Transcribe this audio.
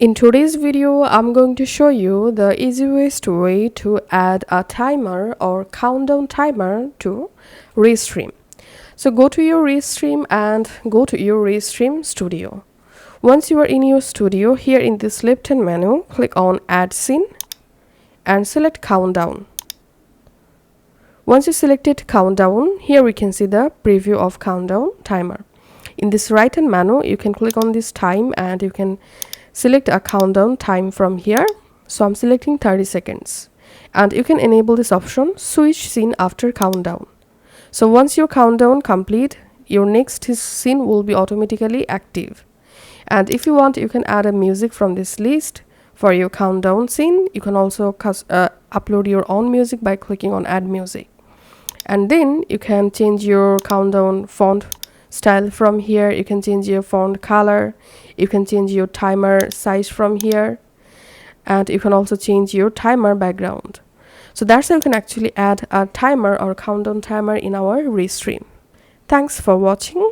In today's video, I'm going to show you the easiest way to add a timer or countdown timer to Restream. So go to your Restream and go to your Restream studio. Once you are in your studio, here in this left-hand menu, click on Add Scene and select Countdown. Once you selected Countdown, here we can see the preview of Countdown timer. In this right-hand menu, you can click on this time and you can select a countdown time from here. So I'm selecting 30 seconds. And you can enable this option, switch scene after countdown. So once your countdown complete, your next scene will be automatically active. And if you want, you can add a music from this list for your countdown scene. You can also upload your own music by clicking on add music. And then you can change your countdown font style from here. You can change your font color. You can change your timer size from here. And you can also change your timer background. So that's how you can actually add a timer or countdown timer in our Restream. Thanks for watching.